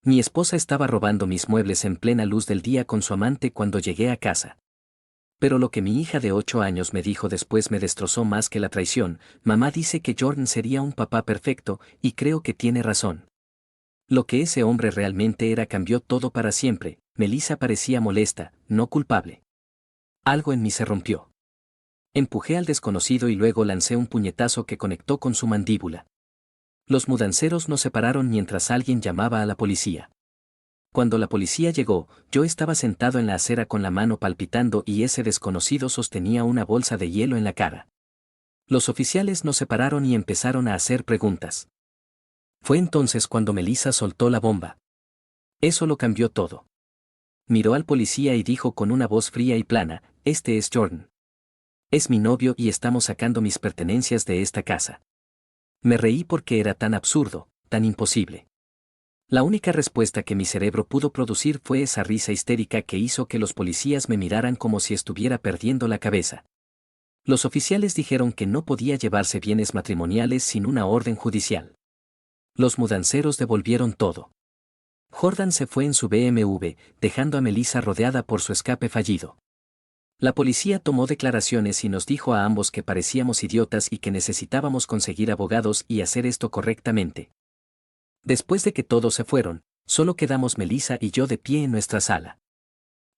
Mi esposa estaba robando mis muebles en plena luz del día con su amante cuando llegué a casa. Pero lo que mi hija de 8 años me dijo después me destrozó más que la traición. Mamá dice que Jordan sería un papá perfecto, y creo que tiene razón. Lo que ese hombre realmente era cambió todo para siempre. Melissa parecía molesta, no culpable. Algo en mí se rompió. Empujé al desconocido y luego lancé un puñetazo que conectó con su mandíbula. Los mudanceros nos separaron mientras alguien llamaba a la policía. Cuando la policía llegó, yo estaba sentado en la acera con la mano palpitando y ese desconocido sostenía una bolsa de hielo en la cara. Los oficiales nos separaron y empezaron a hacer preguntas. Fue entonces cuando Melissa soltó la bomba. Eso lo cambió todo. Miró al policía y dijo con una voz fría y plana, «Este es Jordan. Es mi novio y estamos sacando mis pertenencias de esta casa». Me reí porque era tan absurdo, tan imposible. La única respuesta que mi cerebro pudo producir fue esa risa histérica que hizo que los policías me miraran como si estuviera perdiendo la cabeza. Los oficiales dijeron que no podía llevarse bienes matrimoniales sin una orden judicial. Los mudanceros devolvieron todo. Jordan se fue en su BMW, dejando a Melissa rodeada por su escape fallido. La policía tomó declaraciones y nos dijo a ambos que parecíamos idiotas y que necesitábamos conseguir abogados y hacer esto correctamente. Después de que todos se fueron, solo quedamos Melissa y yo de pie en nuestra sala.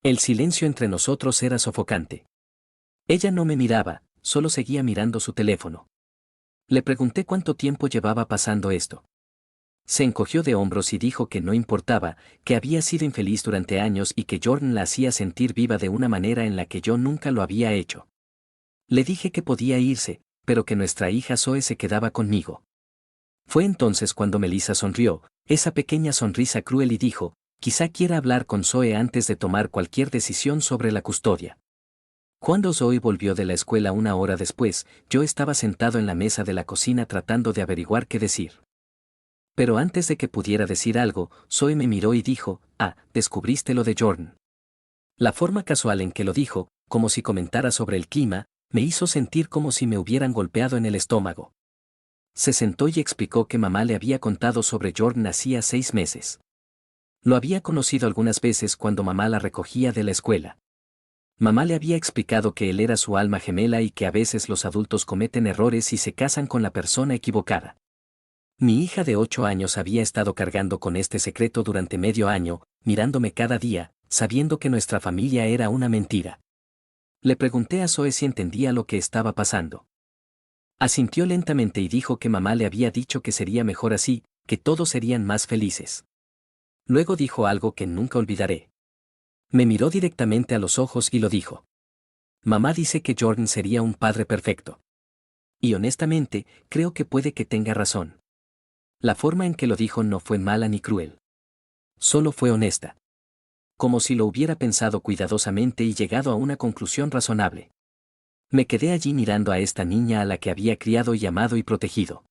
El silencio entre nosotros era sofocante. Ella no me miraba, solo seguía mirando su teléfono. Le pregunté cuánto tiempo llevaba pasando esto. Se encogió de hombros y dijo que no importaba, que había sido infeliz durante años y que Jordan la hacía sentir viva de una manera en la que yo nunca lo había hecho. Le dije que podía irse, pero que nuestra hija Zoe se quedaba conmigo. Fue entonces cuando Melissa sonrió, esa pequeña sonrisa cruel y dijo, quizá quiera hablar con Zoe antes de tomar cualquier decisión sobre la custodia. Cuando Zoe volvió de la escuela 1 hora después, yo estaba sentado en la mesa de la cocina tratando de averiguar qué decir. Pero antes de que pudiera decir algo, Zoe me miró y dijo, descubriste lo de Jordan. La forma casual en que lo dijo, como si comentara sobre el clima, me hizo sentir como si me hubieran golpeado en el estómago. Se sentó y explicó que mamá le había contado sobre Jordan hacía 6 meses. Lo había conocido algunas veces cuando mamá la recogía de la escuela. Mamá le había explicado que él era su alma gemela y que a veces los adultos cometen errores y se casan con la persona equivocada. Mi hija de 8 años había estado cargando con este secreto durante medio año, mirándome cada día, sabiendo que nuestra familia era una mentira. Le pregunté a Zoe si entendía lo que estaba pasando. Asintió lentamente y dijo que mamá le había dicho que sería mejor así, que todos serían más felices. Luego dijo algo que nunca olvidaré. Me miró directamente a los ojos y lo dijo. Mamá dice que Jordan sería un padre perfecto. Y honestamente, creo que puede que tenga razón. La forma en que lo dijo no fue mala ni cruel. Solo fue honesta. Como si lo hubiera pensado cuidadosamente y llegado a una conclusión razonable. Me quedé allí mirando a esta niña a la que había criado y amado y protegido.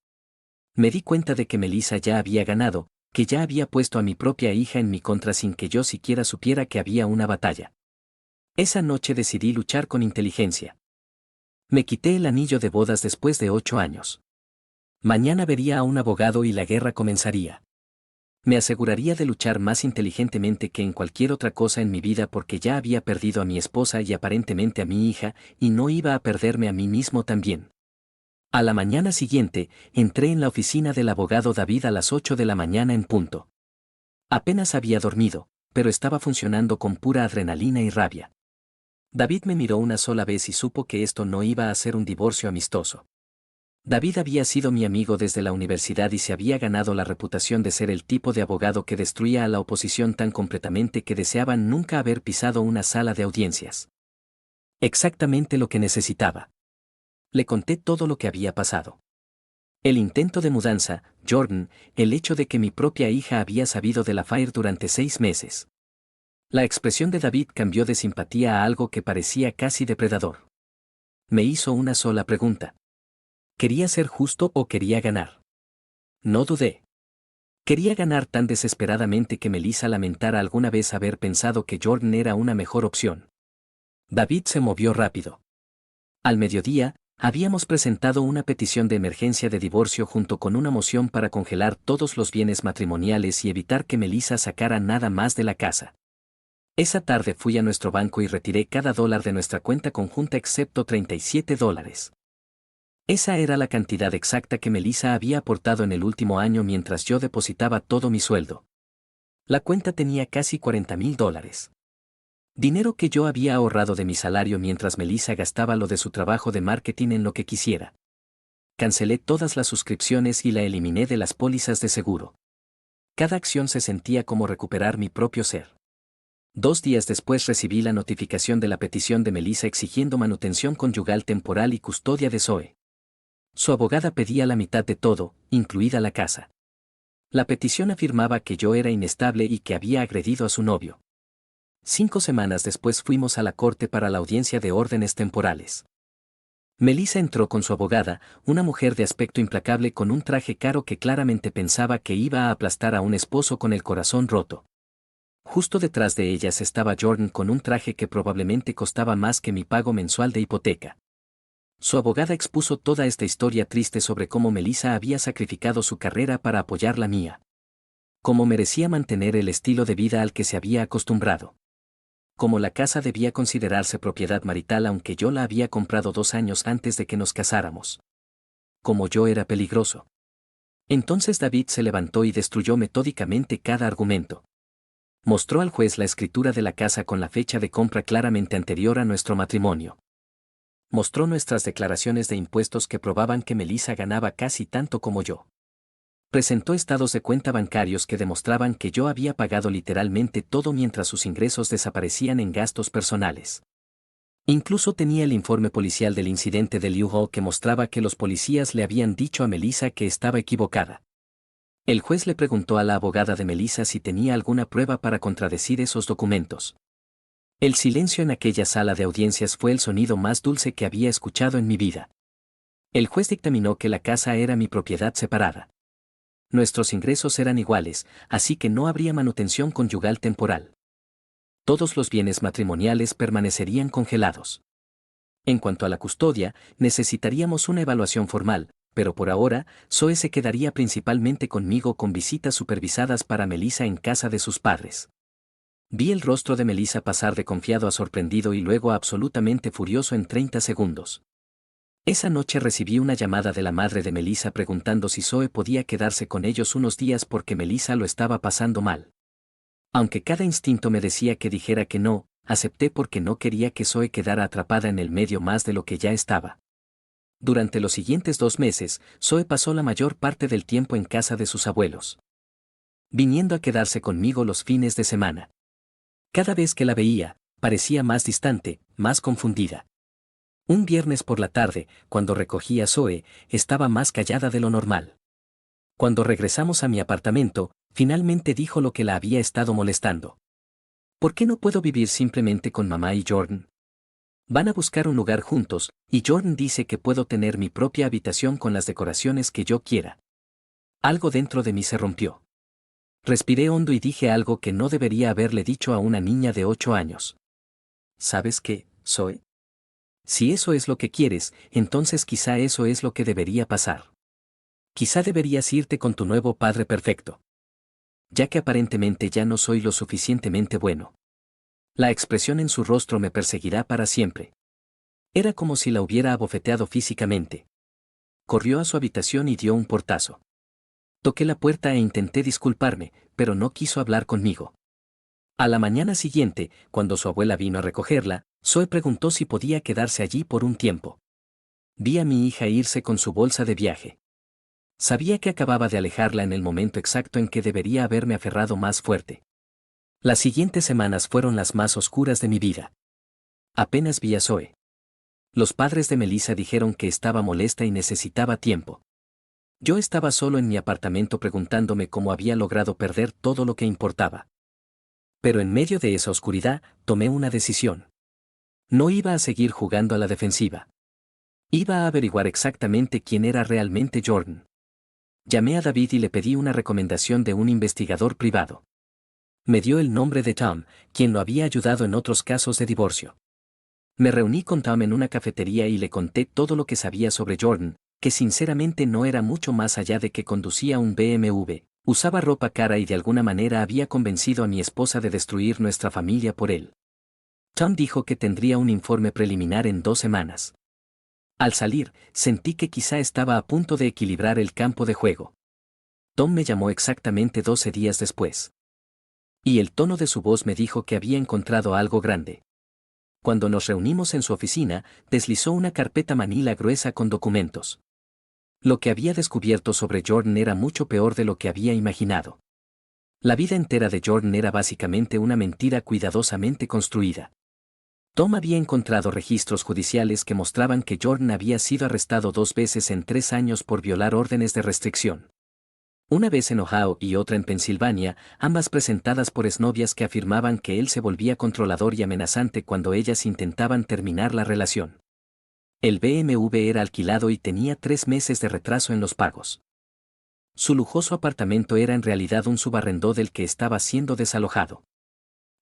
Me di cuenta de que Melissa ya había ganado, que ya había puesto a mi propia hija en mi contra sin que yo siquiera supiera que había una batalla. Esa noche decidí luchar con inteligencia. Me quité el anillo de bodas después de 8 años. Mañana vería a un abogado y la guerra comenzaría. Me aseguraría de luchar más inteligentemente que en cualquier otra cosa en mi vida porque ya había perdido a mi esposa y aparentemente a mi hija, y no iba a perderme a mí mismo también. A la mañana siguiente, entré en la oficina del abogado David a las 8 de la mañana en punto. Apenas había dormido, pero estaba funcionando con pura adrenalina y rabia. David me miró una sola vez y supo que esto no iba a ser un divorcio amistoso. David había sido mi amigo desde la universidad y se había ganado la reputación de ser el tipo de abogado que destruía a la oposición tan completamente que deseaban nunca haber pisado una sala de audiencias. Exactamente lo que necesitaba. Le conté todo lo que había pasado. El intento de mudanza, Jordan, el hecho de que mi propia hija había sabido de la FAIR durante 6 meses. La expresión de David cambió de simpatía a algo que parecía casi depredador. Me hizo una sola pregunta. ¿Quería ser justo o quería ganar? No dudé. Quería ganar tan desesperadamente que Melissa lamentara alguna vez haber pensado que Jordan era una mejor opción. David se movió rápido. Al mediodía, Habíamos presentado una petición de emergencia de divorcio junto con una moción para congelar todos los bienes matrimoniales y evitar que Melissa sacara nada más de la casa. Esa tarde fui a nuestro banco y retiré cada dólar de nuestra cuenta conjunta excepto $37. Esa era la cantidad exacta que Melissa había aportado en el último año mientras yo depositaba todo mi sueldo. La cuenta tenía casi $40,000. Dinero que yo había ahorrado de mi salario mientras Melissa gastaba lo de su trabajo de marketing en lo que quisiera. Cancelé todas las suscripciones y la eliminé de las pólizas de seguro. Cada acción se sentía como recuperar mi propio ser. 2 días después recibí la notificación de la petición de Melissa exigiendo manutención conyugal temporal y custodia de Zoe. Su abogada pedía la mitad de todo, incluida la casa. La petición afirmaba que yo era inestable y que había agredido a su novio. 5 semanas después fuimos a la corte para la audiencia de órdenes temporales. Melissa entró con su abogada, una mujer de aspecto implacable con un traje caro que claramente pensaba que iba a aplastar a un esposo con el corazón roto. Justo detrás de ellas estaba Jordan con un traje que probablemente costaba más que mi pago mensual de hipoteca. Su abogada expuso toda esta historia triste sobre cómo Melissa había sacrificado su carrera para apoyar la mía. Cómo merecía mantener el estilo de vida al que se había acostumbrado. Cómo la casa debía considerarse propiedad marital aunque yo la había comprado 2 años antes de que nos casáramos. Cómo yo era peligroso. Entonces David se levantó y destruyó metódicamente cada argumento. Mostró al juez la escritura de la casa con la fecha de compra claramente anterior a nuestro matrimonio. Mostró nuestras declaraciones de impuestos que probaban que Melissa ganaba casi tanto como yo. Presentó estados de cuenta bancarios que demostraban que yo había pagado literalmente todo mientras sus ingresos desaparecían en gastos personales. Incluso tenía el informe policial del incidente del U-Haul que mostraba que los policías le habían dicho a Melissa que estaba equivocada. El juez le preguntó a la abogada de Melissa si tenía alguna prueba para contradecir esos documentos. El silencio en aquella sala de audiencias fue el sonido más dulce que había escuchado en mi vida. El juez dictaminó que la casa era mi propiedad separada. Nuestros ingresos eran iguales, así que no habría manutención conyugal temporal. Todos los bienes matrimoniales permanecerían congelados. En cuanto a la custodia, necesitaríamos una evaluación formal, pero por ahora, Zoe se quedaría principalmente conmigo con visitas supervisadas para Melissa en casa de sus padres. Vi el rostro de Melissa pasar de confiado a sorprendido y luego a absolutamente furioso en 30 segundos. Esa noche recibí una llamada de la madre de Melissa preguntando si Zoe podía quedarse con ellos unos días porque Melissa lo estaba pasando mal. Aunque cada instinto me decía que dijera que no, acepté porque no quería que Zoe quedara atrapada en el medio más de lo que ya estaba. Durante los siguientes 2 meses, Zoe pasó la mayor parte del tiempo en casa de sus abuelos, viniendo a quedarse conmigo los fines de semana. Cada vez que la veía, parecía más distante, más confundida. Un viernes por la tarde, cuando recogí a Zoe, estaba más callada de lo normal. Cuando regresamos a mi apartamento, finalmente dijo lo que la había estado molestando. ¿Por qué no puedo vivir simplemente con mamá y Jordan? Van a buscar un lugar juntos, y Jordan dice que puedo tener mi propia habitación con las decoraciones que yo quiera. Algo dentro de mí se rompió. Respiré hondo y dije algo que no debería haberle dicho a una niña de 8 años. ¿Sabes qué, Zoe? Si eso es lo que quieres, entonces quizá eso es lo que debería pasar. Quizá deberías irte con tu nuevo padre perfecto. Ya que aparentemente ya no soy lo suficientemente bueno. La expresión en su rostro me perseguirá para siempre. Era como si la hubiera abofeteado físicamente. Corrió a su habitación y dio un portazo. Toqué la puerta e intenté disculparme, pero no quiso hablar conmigo. A la mañana siguiente, cuando su abuela vino a recogerla, Zoe preguntó si podía quedarse allí por un tiempo. Vi a mi hija irse con su bolsa de viaje. Sabía que acababa de alejarla en el momento exacto en que debería haberme aferrado más fuerte. Las siguientes semanas fueron las más oscuras de mi vida. Apenas vi a Zoe. Los padres de Melissa dijeron que estaba molesta y necesitaba tiempo. Yo estaba solo en mi apartamento preguntándome cómo había logrado perder todo lo que importaba. Pero en medio de esa oscuridad, tomé una decisión. No iba a seguir jugando a la defensiva. Iba a averiguar exactamente quién era realmente Jordan. Llamé a David y le pedí una recomendación de un investigador privado. Me dio el nombre de Tom, quien lo había ayudado en otros casos de divorcio. Me reuní con Tom en una cafetería y le conté todo lo que sabía sobre Jordan, que sinceramente no era mucho más allá de que conducía un BMW, usaba ropa cara y de alguna manera había convencido a mi esposa de destruir nuestra familia por él. Tom dijo que tendría un informe preliminar en 2 semanas. Al salir, sentí que quizá estaba a punto de equilibrar el campo de juego. Tom me llamó exactamente 12 días después. Y el tono de su voz me dijo que había encontrado algo grande. Cuando nos reunimos en su oficina, deslizó una carpeta manila gruesa con documentos. Lo que había descubierto sobre Jordan era mucho peor de lo que había imaginado. La vida entera de Jordan era básicamente una mentira cuidadosamente construida. Tom había encontrado registros judiciales que mostraban que Jordan había sido arrestado 2 veces en 3 años por violar órdenes de restricción. Una vez en Ohio y otra en Pensilvania, ambas presentadas por exnovias que afirmaban que él se volvía controlador y amenazante cuando ellas intentaban terminar la relación. El BMW era alquilado y tenía 3 meses de retraso en los pagos. Su lujoso apartamento era en realidad un subarrendó del que estaba siendo desalojado.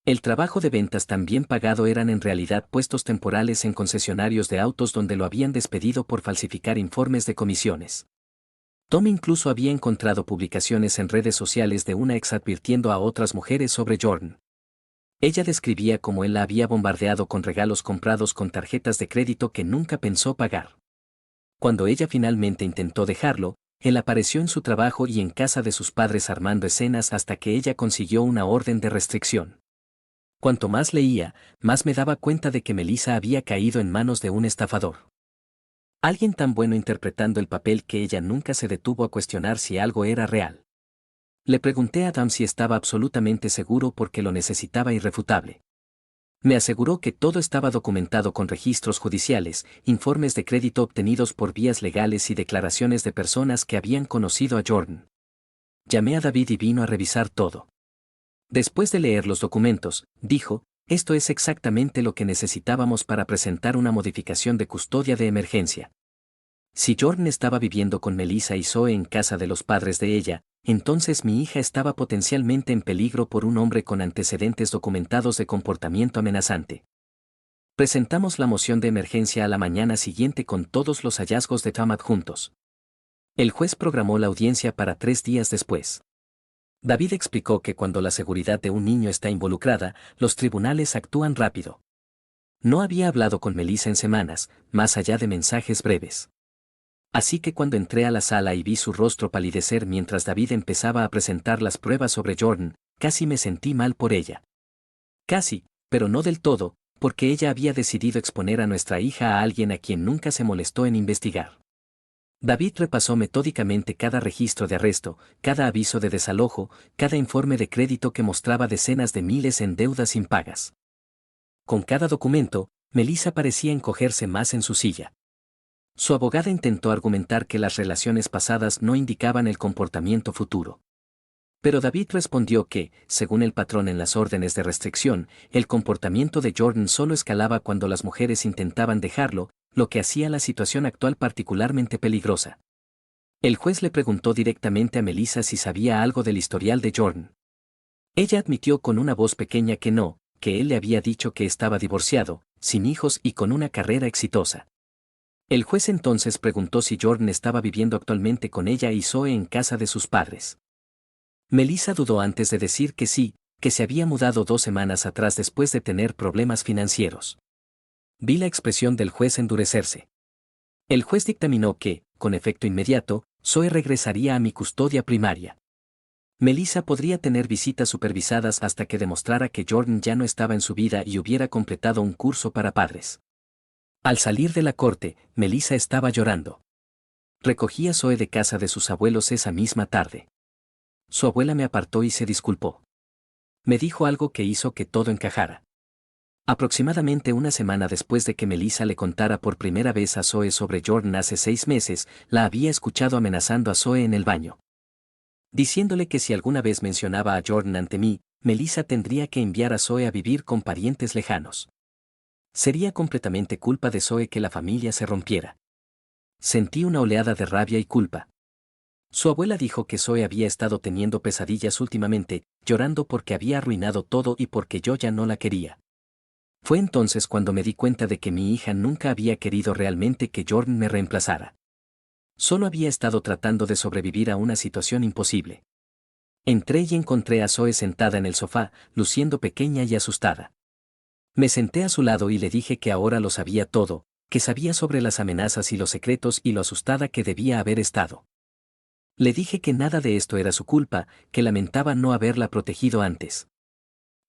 El trabajo de ventas tan bien pagado eran en realidad puestos temporales en concesionarios de autos donde lo habían despedido por falsificar informes de comisiones. Tom incluso había encontrado publicaciones en redes sociales de una ex advirtiendo a otras mujeres sobre Jordan. Ella describía cómo él la había bombardeado con regalos comprados con tarjetas de crédito que nunca pensó pagar. Cuando ella finalmente intentó dejarlo, él apareció en su trabajo y en casa de sus padres armando escenas hasta que ella consiguió una orden de restricción. Cuanto más leía, más me daba cuenta de que Melissa había caído en manos de un estafador. Alguien tan bueno interpretando el papel que ella nunca se detuvo a cuestionar si algo era real. Le pregunté a Adam si estaba absolutamente seguro porque lo necesitaba irrefutable. Me aseguró que todo estaba documentado con registros judiciales, informes de crédito obtenidos por vías legales y declaraciones de personas que habían conocido a Jordan. Llamé a David y vino a revisar todo. Después de leer los documentos, dijo, esto es exactamente lo que necesitábamos para presentar una modificación de custodia de emergencia. Si Jordan estaba viviendo con Melissa y Zoe en casa de los padres de ella, entonces mi hija estaba potencialmente en peligro por un hombre con antecedentes documentados de comportamiento amenazante. Presentamos la moción de emergencia a la mañana siguiente con todos los hallazgos de Tom adjuntos. El juez programó la audiencia para 3 días después. David explicó que cuando la seguridad de un niño está involucrada, los tribunales actúan rápido. No había hablado con Melissa en semanas, más allá de mensajes breves. Así que cuando entré a la sala y vi su rostro palidecer mientras David empezaba a presentar las pruebas sobre Jordan, casi me sentí mal por ella. Casi, pero no del todo, porque ella había decidido exponer a nuestra hija a alguien a quien nunca se molestó en investigar. David repasó metódicamente cada registro de arresto, cada aviso de desalojo, cada informe de crédito que mostraba decenas de miles en deudas impagas. Con cada documento, Melissa parecía encogerse más en su silla. Su abogada intentó argumentar que las relaciones pasadas no indicaban el comportamiento futuro. Pero David respondió que, según el patrón en las órdenes de restricción, el comportamiento de Jordan solo escalaba cuando las mujeres intentaban dejarlo, lo que hacía la situación actual particularmente peligrosa. El juez le preguntó directamente a Melissa si sabía algo del historial de Jordan. Ella admitió con una voz pequeña que no, que él le había dicho que estaba divorciado, sin hijos y con una carrera exitosa. El juez entonces preguntó si Jordan estaba viviendo actualmente con ella y Zoe en casa de sus padres. Melissa dudó antes de decir que sí, que se había mudado 2 semanas atrás después de tener problemas financieros. Vi la expresión del juez endurecerse. El juez dictaminó que, con efecto inmediato, Zoe regresaría a mi custodia primaria. Melissa podría tener visitas supervisadas hasta que demostrara que Jordan ya no estaba en su vida y hubiera completado un curso para padres. Al salir de la corte, Melissa estaba llorando. Recogí a Zoe de casa de sus abuelos esa misma tarde. Su abuela me apartó y se disculpó. Me dijo algo que hizo que todo encajara. Aproximadamente una semana después de que Melissa le contara por primera vez a Zoe sobre Jordan hace 6 meses, la había escuchado amenazando a Zoe en el baño. Diciéndole que si alguna vez mencionaba a Jordan ante mí, Melissa tendría que enviar a Zoe a vivir con parientes lejanos. Sería completamente culpa de Zoe que la familia se rompiera. Sentí una oleada de rabia y culpa. Su abuela dijo que Zoe había estado teniendo pesadillas últimamente, llorando porque había arruinado todo y porque yo ya no la quería. Fue entonces cuando me di cuenta de que mi hija nunca había querido realmente que Jordan me reemplazara. Solo había estado tratando de sobrevivir a una situación imposible. Entré y encontré a Zoe sentada en el sofá, luciendo pequeña y asustada. Me senté a su lado y le dije que ahora lo sabía todo, que sabía sobre las amenazas y los secretos y lo asustada que debía haber estado. Le dije que nada de esto era su culpa, que lamentaba no haberla protegido antes.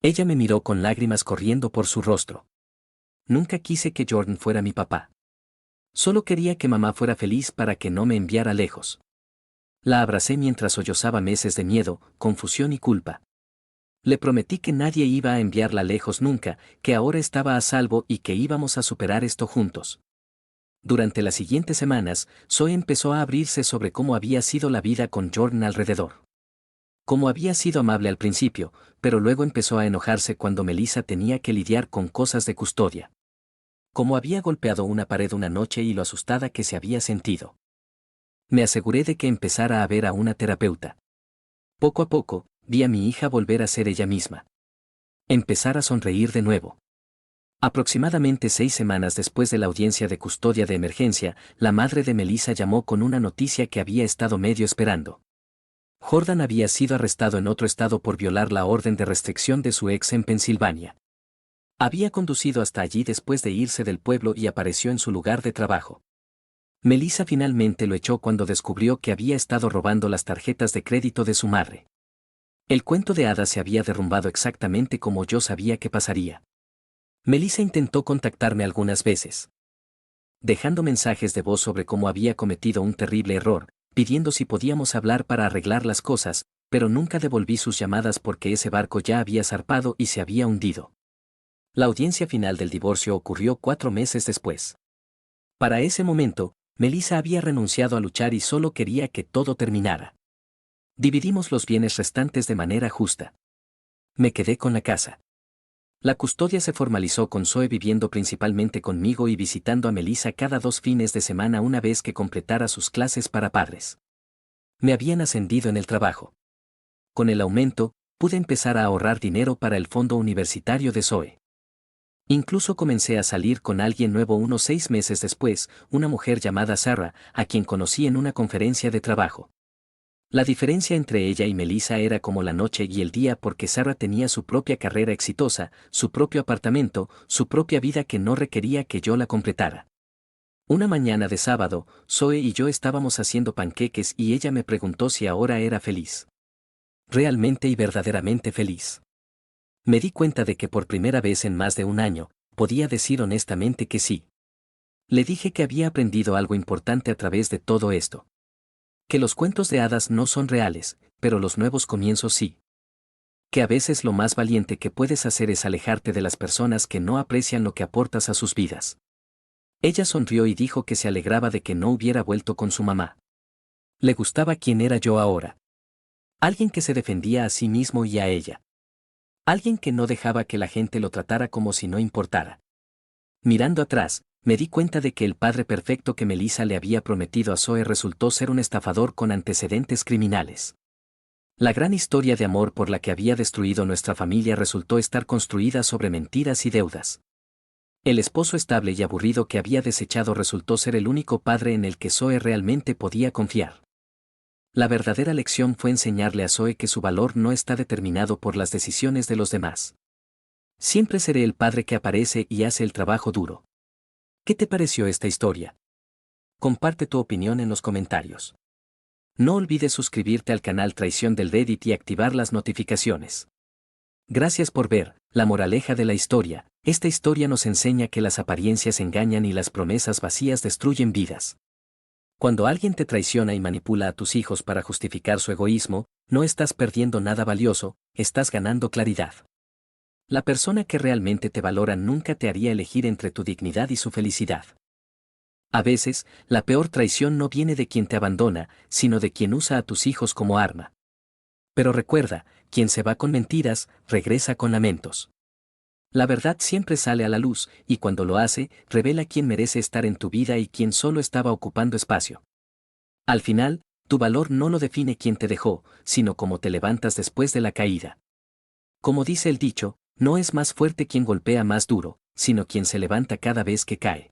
Ella me miró con lágrimas corriendo por su rostro. Nunca quise que Jordan fuera mi papá. Solo quería que mamá fuera feliz para que no me enviara lejos. La abracé mientras sollozaba meses de miedo, confusión y culpa. Le prometí que nadie iba a enviarla lejos nunca, que ahora estaba a salvo y que íbamos a superar esto juntos. Durante las siguientes semanas, Zoe empezó a abrirse sobre cómo había sido la vida con Jordan alrededor. Cómo había sido amable al principio, pero luego empezó a enojarse cuando Melissa tenía que lidiar con cosas de custodia. Cómo había golpeado una pared una noche y lo asustada que se había sentido. Me aseguré de que empezara a ver a una terapeuta. Poco a poco, vi a mi hija volver a ser ella misma. Empezar a sonreír de nuevo. Aproximadamente 6 semanas después de la audiencia de custodia de emergencia, la madre de Melissa llamó con una noticia que había estado medio esperando. Jordan había sido arrestado en otro estado por violar la orden de restricción de su ex en Pensilvania. Había conducido hasta allí después de irse del pueblo y apareció en su lugar de trabajo. Melissa finalmente lo echó cuando descubrió que había estado robando las tarjetas de crédito de su madre. El cuento de hadas se había derrumbado exactamente como yo sabía que pasaría. Melissa intentó contactarme algunas veces, dejando mensajes de voz sobre cómo había cometido un terrible error, pidiendo si podíamos hablar para arreglar las cosas, pero nunca devolví sus llamadas porque ese barco ya había zarpado y se había hundido. La audiencia final del divorcio ocurrió 4 meses después. Para ese momento, Melissa había renunciado a luchar y solo quería que todo terminara. Dividimos los bienes restantes de manera justa. Me quedé con la casa. La custodia se formalizó con Zoe viviendo principalmente conmigo y visitando a Melissa cada 2 fines de semana una vez que completara sus clases para padres. Me habían ascendido en el trabajo. Con el aumento, pude empezar a ahorrar dinero para el fondo universitario de Zoe. Incluso comencé a salir con alguien nuevo unos 6 meses después, una mujer llamada Sarah, a quien conocí en una conferencia de trabajo. La diferencia entre ella y Melissa era como la noche y el día porque Sarah tenía su propia carrera exitosa, su propio apartamento, su propia vida que no requería que yo la completara. Una mañana de sábado, Zoe y yo estábamos haciendo panqueques y ella me preguntó si ahora era feliz. Realmente y verdaderamente feliz. Me di cuenta de que por primera vez en más de un año, podía decir honestamente que sí. Le dije que había aprendido algo importante a través de todo esto. Que los cuentos de hadas no son reales, pero los nuevos comienzos sí. Que a veces lo más valiente que puedes hacer es alejarte de las personas que no aprecian lo que aportas a sus vidas. Ella sonrió y dijo que se alegraba de que no hubiera vuelto con su mamá. Le gustaba quién era yo ahora. Alguien que se defendía a sí mismo y a ella. Alguien que no dejaba que la gente lo tratara como si no importara. Mirando atrás, me di cuenta de que el padre perfecto que Melissa le había prometido a Zoe resultó ser un estafador con antecedentes criminales. La gran historia de amor por la que había destruido nuestra familia resultó estar construida sobre mentiras y deudas. El esposo estable y aburrido que había desechado resultó ser el único padre en el que Zoe realmente podía confiar. La verdadera lección fue enseñarle a Zoe que su valor no está determinado por las decisiones de los demás. Siempre seré el padre que aparece y hace el trabajo duro. ¿Qué te pareció esta historia? Comparte tu opinión en los comentarios. No olvides suscribirte al canal Traición del Reddit y activar las notificaciones. Gracias por ver. La moraleja de la historia. Esta historia nos enseña que las apariencias engañan y las promesas vacías destruyen vidas. Cuando alguien te traiciona y manipula a tus hijos para justificar su egoísmo, no estás perdiendo nada valioso, estás ganando claridad. La persona que realmente te valora nunca te haría elegir entre tu dignidad y su felicidad. A veces, la peor traición no viene de quien te abandona, sino de quien usa a tus hijos como arma. Pero recuerda, quien se va con mentiras, regresa con lamentos. La verdad siempre sale a la luz, y cuando lo hace, revela quién merece estar en tu vida y quién solo estaba ocupando espacio. Al final, tu valor no lo define quien te dejó, sino cómo te levantas después de la caída. Como dice el dicho, no es más fuerte quien golpea más duro, sino quien se levanta cada vez que cae.